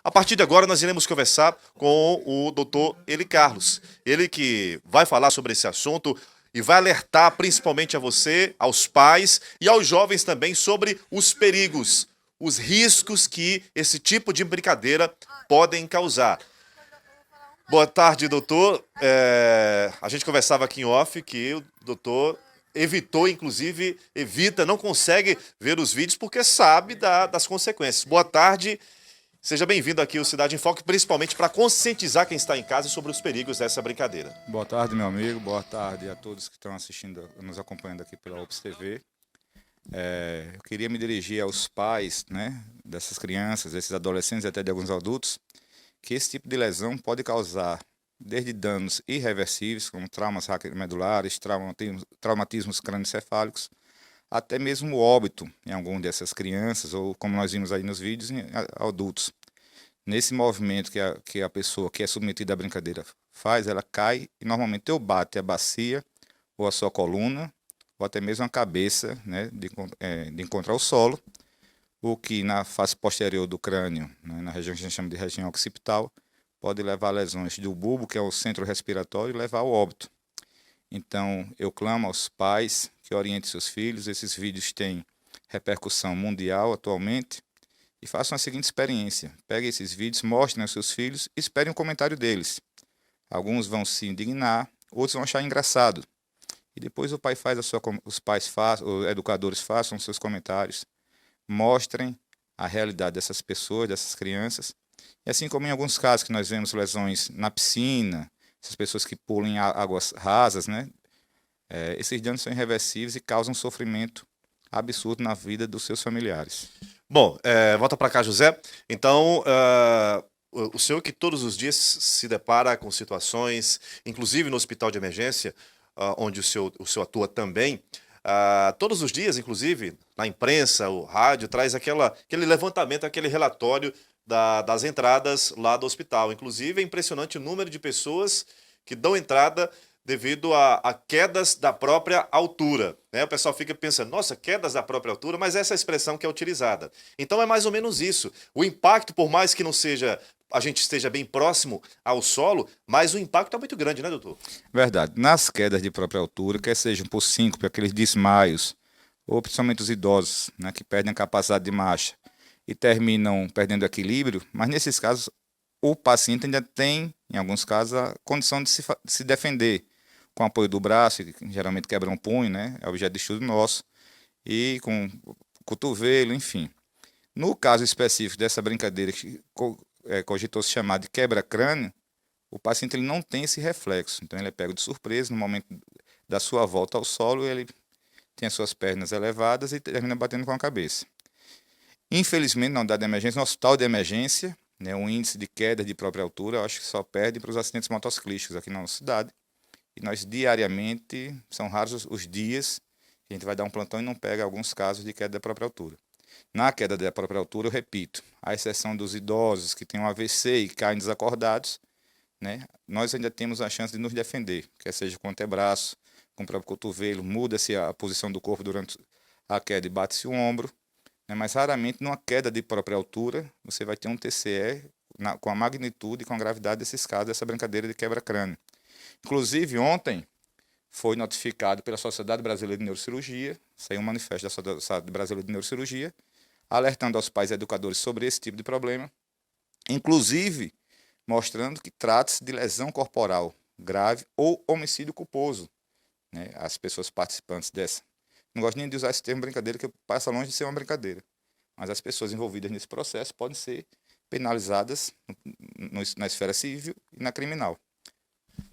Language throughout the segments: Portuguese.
A partir de agora, nós iremos conversar com o doutor Eli Carlos. Ele que vai falar sobre esse assunto e vai alertar principalmente a você, aos pais e aos jovens também sobre os perigos, os riscos que esse tipo de brincadeira podem causar. Boa tarde, doutor. A gente conversava aqui em off que o doutor evitou, inclusive, não consegue ver os vídeos porque sabe das consequências. Boa tarde. Seja bem-vindo aqui ao Cidade em Foco, principalmente para conscientizar quem está em casa sobre os perigos dessa brincadeira. Boa tarde, meu amigo. Boa tarde a todos que estão assistindo, nos acompanhando aqui pela Ops TV. Eu queria me dirigir aos pais, né, dessas crianças, desses adolescentes e até de alguns adultos, que esse tipo de lesão pode causar desde danos irreversíveis, como traumas medulares, traumatismos crânioencefálicos, até mesmo o óbito em algum dessas crianças, ou como nós vimos aí nos vídeos, em adultos. Nesse movimento que a pessoa que é submetida à brincadeira faz, ela cai e normalmente ou bate a bacia, ou a sua coluna, ou até mesmo a cabeça, né, de encontrar o solo, o que na face posterior do crânio, né, na região que a gente chama de região occipital, pode levar a lesões do bulbo, que é o centro respiratório, e levar ao óbito. Então, eu clamo aos pais que orientem seus filhos. Esses vídeos têm repercussão mundial atualmente. E façam a seguinte experiência: peguem esses vídeos, mostrem aos seus filhos e esperem um comentário deles. Alguns vão se indignar, outros vão achar engraçado. E depois os pais façam, os educadores façam seus comentários, mostrem a realidade dessas pessoas, dessas crianças. E assim como em alguns casos que nós vemos lesões na piscina, essas pessoas que pulam em águas rasas, né? Esses danos são irreversíveis e causam sofrimento absurdo na vida dos seus familiares. Bom, volta para cá, José. Então, o senhor que todos os dias se depara com situações, inclusive no hospital de emergência, onde o senhor atua também, todos os dias, inclusive, na imprensa, o rádio, traz aquele levantamento, aquele relatório das entradas lá do hospital. Inclusive, é impressionante o número de pessoas que dão entrada devido a quedas da própria altura, né? O pessoal fica pensando, nossa, quedas da própria altura, mas essa é a expressão que é utilizada. Então é mais ou menos isso. O impacto, por mais que não seja, a gente esteja bem próximo ao solo, mas o impacto é muito grande, né, doutor? Verdade. Nas quedas de própria altura, quer sejam por síncope, aqueles desmaios, ou principalmente os idosos, né, que perdem a capacidade de marcha e terminam perdendo o equilíbrio, mas nesses casos o paciente ainda tem, em alguns casos, a condição de se defender com apoio do braço, que geralmente quebra um punho, né, é objeto de estudo nosso, e com o cotovelo, enfim. No caso específico dessa brincadeira que cogitou se chamar de quebra-crânio, o paciente ele não tem esse reflexo, então ele é pego de surpresa no momento da sua volta ao solo, ele tem as suas pernas elevadas e termina batendo com a cabeça. Infelizmente, na unidade de emergência, no hospital de emergência, né, o índice de queda de própria altura, eu acho que só perde para os acidentes motociclísticos aqui na nossa cidade. E nós diariamente, são raros os dias que a gente vai dar um plantão e não pega alguns casos de queda da própria altura. Na queda da própria altura, eu repito, à exceção dos idosos que têm um AVC e caem desacordados, né, nós ainda temos a chance de nos defender, quer seja com o antebraço, com o próprio cotovelo, muda-se a posição do corpo durante a queda e bate-se o ombro, né, mas raramente numa queda de própria altura você vai ter um TCE com a magnitude e com a gravidade desses casos, dessa brincadeira de quebra-crânio. Inclusive, ontem foi notificado pela Sociedade Brasileira de Neurocirurgia, saiu um manifesto da Sociedade Brasileira de Neurocirurgia, alertando aos pais e educadores sobre esse tipo de problema, inclusive mostrando que trata-se de lesão corporal grave ou homicídio culposo, né, as pessoas participantes dessa. Não gosto nem de usar esse termo brincadeira, que passa longe de ser uma brincadeira, mas as pessoas envolvidas nesse processo podem ser penalizadas na esfera civil e na criminal.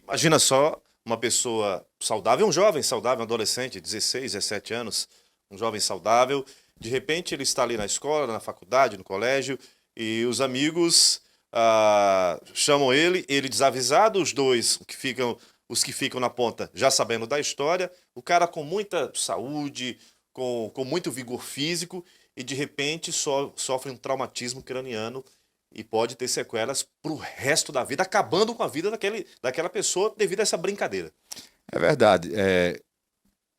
Imagina só uma pessoa saudável, um jovem saudável, um adolescente, 16, 17 anos, um jovem saudável, de repente ele está ali na escola, na faculdade, no colégio, e os amigos chamam ele desavisado, os dois os que ficam na ponta já sabendo da história, o cara com muita saúde, com muito vigor físico, e de repente sofre um traumatismo craniano e pode ter sequelas para o resto da vida, acabando com a vida daquela pessoa devido a essa brincadeira. É verdade.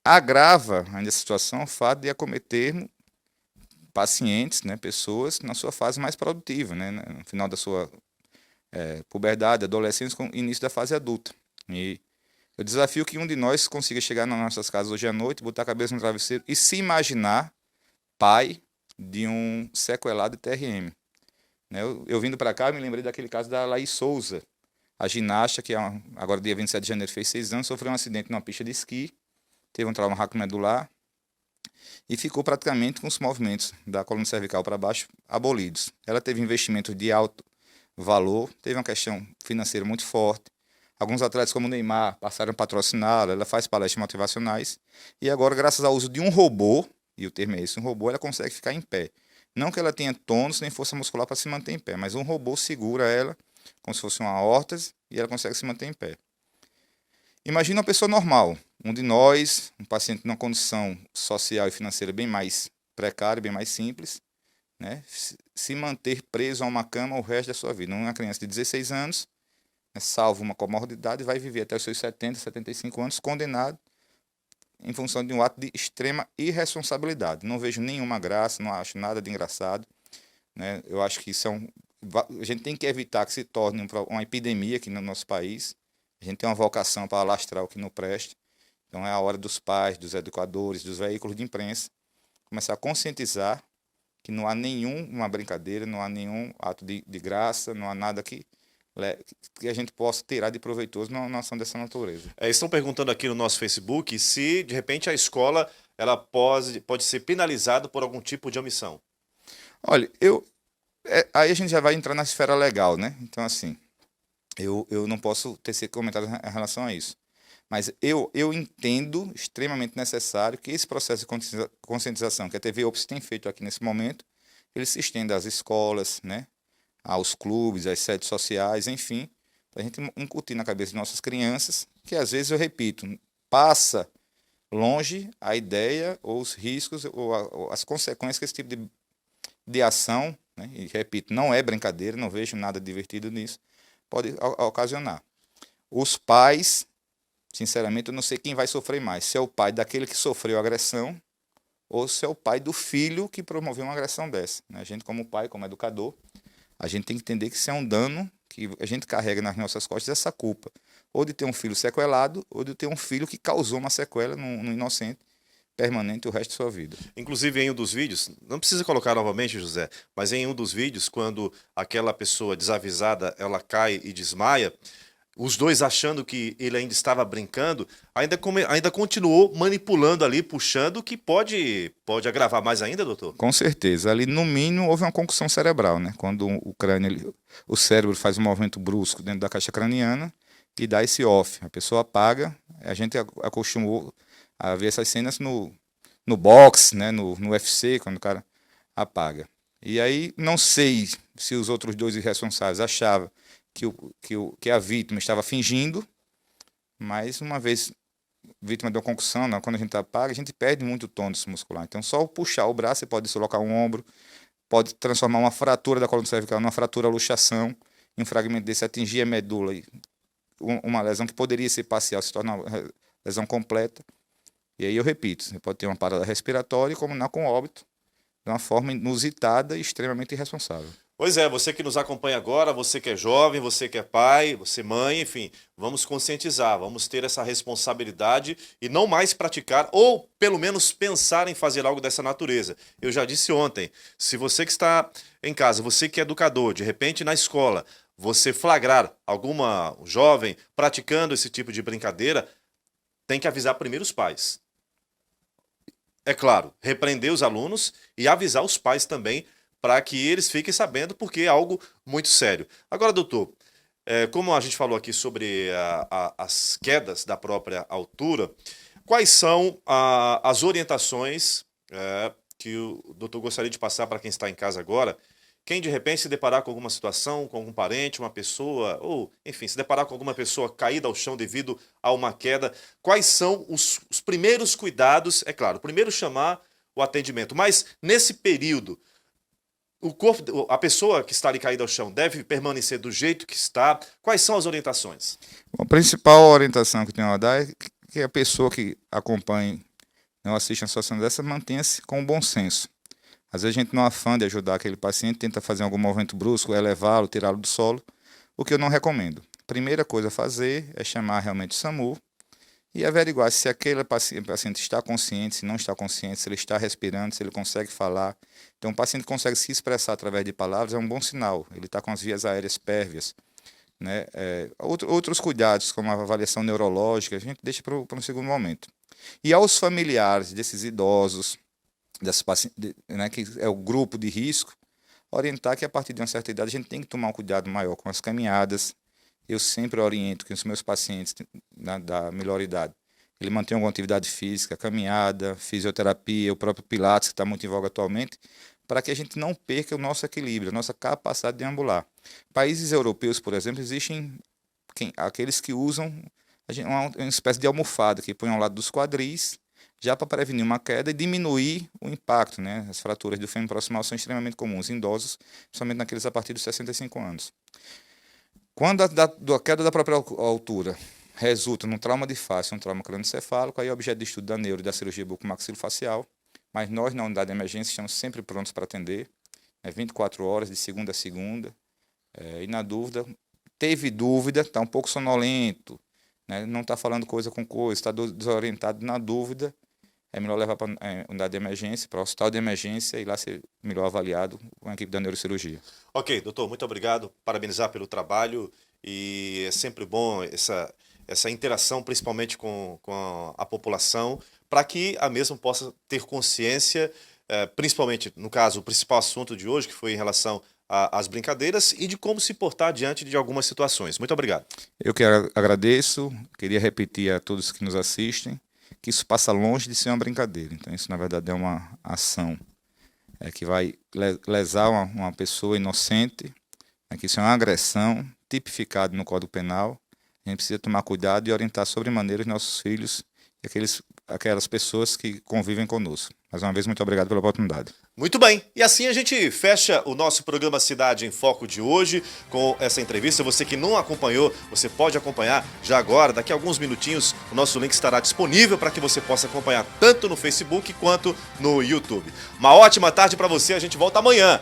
Agrava ainda a situação o fato de acometermos pacientes, né, pessoas na sua fase mais produtiva, né, no final da sua puberdade, adolescência, com início da fase adulta. E eu desafio que um de nós consiga chegar nas nossas casas hoje à noite, botar a cabeça no travesseiro e se imaginar pai de um sequelado de TRM. Né? Eu vindo para cá, eu me lembrei daquele caso da Laís Souza, a ginasta que agora dia 27 de janeiro fez 6 anos, sofreu um acidente numa pista de esqui, teve um trauma raquimedular e ficou praticamente com os movimentos da coluna cervical para baixo abolidos. Ela teve investimentos de alto valor, teve uma questão financeira muito forte. Alguns atletas como o Neymar passaram a patrociná-la, ela faz palestras motivacionais e agora, graças ao uso de um robô, e o termo é esse, um robô, ela consegue ficar em pé. Não que ela tenha tônus nem força muscular para se manter em pé, mas um robô segura ela como se fosse uma órtese e ela consegue se manter em pé. Imagina uma pessoa normal, um de nós, um paciente numa condição social e financeira bem mais precária, bem mais simples, né? Se manter preso a uma cama o resto da sua vida. Uma criança de 16 anos, né, salvo uma comorbidade, vai viver até os seus 70, 75 anos, condenado em função de um ato de extrema irresponsabilidade. Não vejo nenhuma graça, não acho nada de engraçado. Né? Eu acho que isso a gente tem que evitar que se torne uma epidemia aqui no nosso país. A gente tem uma vocação para alastrar o que não presta. Então é a hora dos pais, dos educadores, dos veículos de imprensa começar a conscientizar que não há nenhuma brincadeira, não há nenhum ato de graça, não há nada que a gente possa tirar de proveitoso numa ação dessa natureza. Estão perguntando aqui no nosso Facebook se, de repente, a escola ela pode ser penalizada por algum tipo de omissão. Olha, aí a gente já vai entrar na esfera legal, né? Então, assim, eu não posso tecer comentários em relação a isso. Mas eu entendo extremamente necessário que esse processo de conscientização que a TV Ops tem feito aqui nesse momento, ele se estenda às escolas, né? Aos clubes, às sedes sociais, enfim, para a gente incutir na cabeça de nossas crianças, que às vezes, eu repito, passa longe a ideia ou os riscos ou as consequências que esse tipo de ação, né, e repito, não é brincadeira, não vejo nada divertido nisso, pode ocasionar. Os pais, sinceramente, eu não sei quem vai sofrer mais, se é o pai daquele que sofreu agressão ou se é o pai do filho que promoveu uma agressão dessa. Né? A gente, como pai, como educador, a gente tem que entender que isso é um dano que a gente carrega nas nossas costas, essa culpa. Ou de ter um filho sequelado, ou de ter um filho que causou uma sequela no inocente, permanente o resto da sua vida. Inclusive, em um dos vídeos, não precisa colocar novamente, José, mas em um dos vídeos, quando aquela pessoa desavisada, ela cai e desmaia, os dois achando que ele ainda estava brincando, ainda continuou manipulando ali, puxando, que pode agravar mais ainda, doutor? Com certeza. Ali, no mínimo, houve uma concussão cerebral, né? Quando o crânio, o cérebro faz um movimento brusco dentro da caixa craniana e dá esse off. A pessoa apaga. A gente acostumou a ver essas cenas no boxe, né? No UFC, quando o cara apaga. E aí, não sei se os outros dois irresponsáveis achavam que a vítima estava fingindo, mas uma vez vítima de uma concussão, né, quando a gente apaga, a gente perde muito tônus muscular. Então, só puxar o braço, você pode deslocar um ombro, pode transformar uma fratura da coluna cervical numa fratura luxação, e um fragmento desse atingir a medula, uma lesão que poderia ser parcial, se torna uma lesão completa. E aí eu repito, você pode ter uma parada respiratória e combinar com óbito de uma forma inusitada e extremamente irresponsável. Pois é, você que nos acompanha agora, você que é jovem, você que é pai, você mãe, enfim, vamos conscientizar, vamos ter essa responsabilidade e não mais praticar, ou pelo menos pensar em fazer algo dessa natureza. Eu já disse ontem, se você que está em casa, você que é educador, de repente na escola, você flagrar alguma jovem praticando esse tipo de brincadeira, tem que avisar primeiro os pais. É claro, repreender os alunos e avisar os pais também, para que eles fiquem sabendo, porque é algo muito sério. Agora, doutor, como a gente falou aqui sobre as quedas da própria altura, quais são as orientações que o doutor gostaria de passar para quem está em casa agora, quem de repente se deparar com alguma situação, com algum parente, uma pessoa, ou enfim, se deparar com alguma pessoa caída ao chão devido a uma queda, quais são os primeiros cuidados? É claro, primeiro chamar o atendimento, mas nesse período, a pessoa que está ali caída ao chão deve permanecer do jeito que está? Quais são as orientações? A principal orientação que eu tenho a dar é que a pessoa que acompanhe, não assiste a situação dessa, mantenha-se com bom senso. Às vezes a gente, no afã de ajudar aquele paciente, tenta fazer algum movimento brusco, elevá-lo, tirá-lo do solo, o que eu não recomendo. Primeira coisa a fazer é chamar realmente o SAMU e averiguar se aquele paciente está consciente, se não está consciente, se ele está respirando, se ele consegue falar. Então, um paciente que consegue se expressar através de palavras é um bom sinal. Ele está com as vias aéreas pérvias, né? Outros cuidados, como a avaliação neurológica, a gente deixa para um segundo momento. E aos familiares desses idosos, desses pacientes, né, que é o grupo de risco, orientar que a partir de uma certa idade a gente tem que tomar um cuidado maior com as caminhadas. Eu sempre oriento que os meus pacientes da melhor idade, ele mantenha alguma atividade física, caminhada, fisioterapia, o próprio Pilates, que está muito em voga atualmente, para que a gente não perca o nosso equilíbrio, a nossa capacidade de ambular. Países europeus, por exemplo, existem aqueles que usam uma espécie de almofada que põe ao lado dos quadris, já para prevenir uma queda e diminuir o impacto, né? As fraturas do fêmur proximal são extremamente comuns em idosos, principalmente naqueles a partir dos 65 anos. Quando a queda da própria altura resulta num trauma de face, um trauma crânioencefálico, aí é objeto de estudo da neuro e da cirurgia bucomaxilofacial, mas nós, na unidade de emergência, estamos sempre prontos para atender, 24 horas, de segunda a segunda, e na dúvida, teve dúvida, está um pouco sonolento, né, não está falando coisa com coisa, está desorientado, na dúvida, é melhor levar para a unidade de emergência, para o hospital de emergência e lá ser melhor avaliado com a equipe da neurocirurgia. Ok, doutor, muito obrigado, parabenizar pelo trabalho e é sempre bom essa interação, principalmente com a população, para que a mesma possa ter consciência, principalmente, no caso, o principal assunto de hoje, que foi em relação às brincadeiras e de como se portar diante de algumas situações. Muito obrigado. Eu que agradeço, queria repetir a todos que nos assistem, que isso passa longe de ser uma brincadeira. Então isso, na verdade, é uma ação que vai lesar uma pessoa inocente, que isso é uma agressão tipificada no Código Penal. A gente precisa tomar cuidado e orientar sobremaneira os nossos filhos e aquelas pessoas que convivem conosco. Mais uma vez, muito obrigado pela oportunidade. Muito bem, e assim a gente fecha o nosso programa Cidade em Foco de hoje com essa entrevista. Você que não acompanhou, você pode acompanhar já agora, daqui a alguns minutinhos, o nosso link estará disponível para que você possa acompanhar tanto no Facebook quanto no YouTube. Uma ótima tarde para você, a gente volta amanhã.